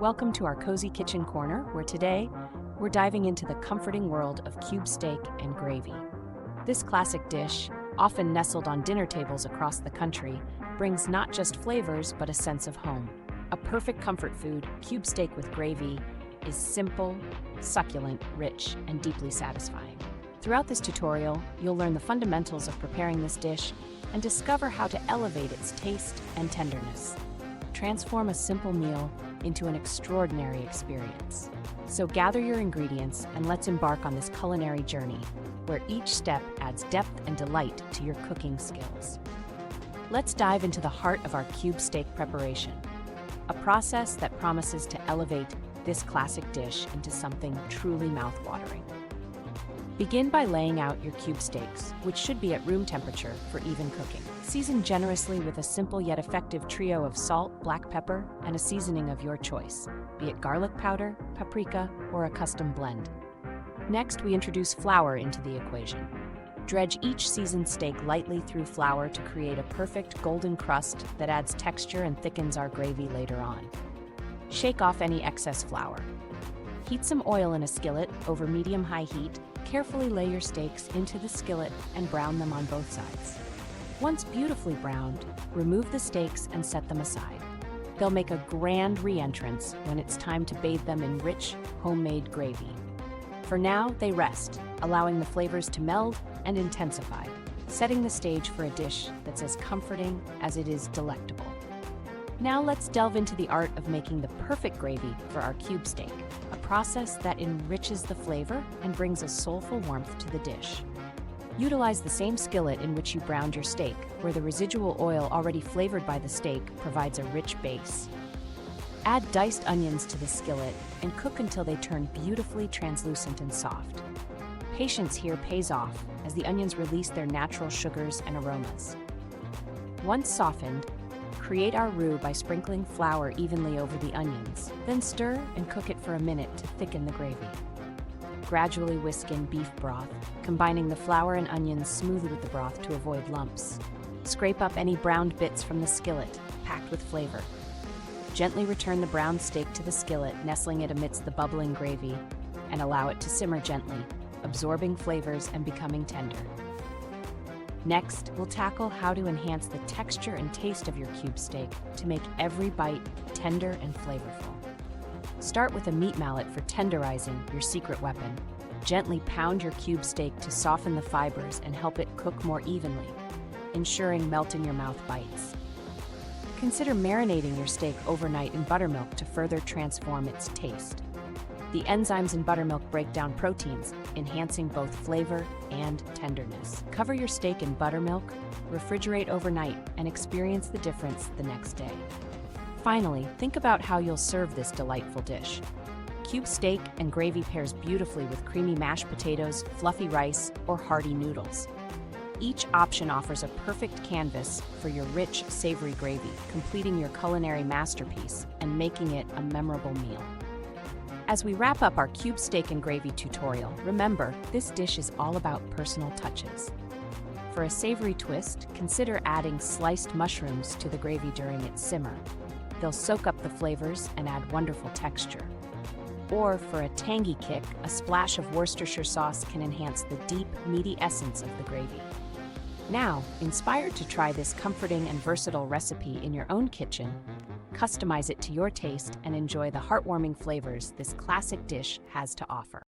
Welcome to our cozy kitchen corner, where today we're diving into the comforting world of cube steak and gravy. This classic dish, often nestled on dinner tables across the country, brings not just flavors but a sense of home. A perfect comfort food, cube steak with gravy, is simple, succulent, rich, and deeply satisfying. Throughout this tutorial, you'll learn the fundamentals of preparing this dish and discover how to elevate its taste and tenderness. Transform a simple meal into an extraordinary experience. So gather your ingredients and let's embark on this culinary journey, where each step adds depth and delight to your cooking skills. Let's dive into the heart of our cube steak preparation, a process that promises to elevate this classic dish into something truly mouthwatering. Begin by laying out your cube steaks, which should be at room temperature for even cooking. Season generously with a simple yet effective trio of salt, black pepper, and a seasoning of your choice, be it garlic powder, paprika, or a custom blend. Next, we introduce flour into the equation. Dredge each seasoned steak lightly through flour to create a perfect golden crust that adds texture and thickens our gravy later on. Shake off any excess flour. Heat some oil in a skillet over medium-high heat. Carefully lay your steaks into the skillet and brown them on both sides. Once beautifully browned, remove the steaks and set them aside. They'll make a grand re-entrance when it's time to bathe them in rich, homemade gravy. For now, they rest, allowing the flavors to meld and intensify, setting the stage for a dish that's as comforting as it is delectable. Now let's delve into the art of making the perfect gravy for our cube steak, a process that enriches the flavor and brings a soulful warmth to the dish. Utilize the same skillet in which you browned your steak, where the residual oil already flavored by the steak provides a rich base. Add diced onions to the skillet and cook until they turn beautifully translucent and soft. Patience here pays off as the onions release their natural sugars and aromas. Once softened, create our roux by sprinkling flour evenly over the onions, then stir and cook it for a minute to thicken the gravy. Gradually whisk in beef broth, combining the flour and onions smoothly with the broth to avoid lumps. Scrape up any browned bits from the skillet, packed with flavor. Gently return the browned steak to the skillet, nestling it amidst the bubbling gravy, and allow it to simmer gently, absorbing flavors and becoming tender. Next, we'll tackle how to enhance the texture and taste of your cube steak to make every bite tender and flavorful. Start with a meat mallet for tenderizing, your secret weapon. Gently pound your cube steak to soften the fibers and help it cook more evenly, ensuring melt-in-your-mouth bites. Consider marinating your steak overnight in buttermilk to further transform its taste. The enzymes in buttermilk break down proteins, enhancing both flavor and tenderness. Cover your steak in buttermilk, refrigerate overnight, and experience the difference the next day. Finally, think about how you'll serve this delightful dish. Cube steak and gravy pairs beautifully with creamy mashed potatoes, fluffy rice, or hearty noodles. Each option offers a perfect canvas for your rich, savory gravy, completing your culinary masterpiece and making it a memorable meal. As we wrap up our cube steak and gravy tutorial, remember, this dish is all about personal touches. For a savory twist, consider adding sliced mushrooms to the gravy during its simmer. They'll soak up the flavors and add wonderful texture. Or for a tangy kick, a splash of Worcestershire sauce can enhance the deep, meaty essence of the gravy. Now, inspired to try this comforting and versatile recipe in your own kitchen, customize it to your taste and enjoy the heartwarming flavors this classic dish has to offer.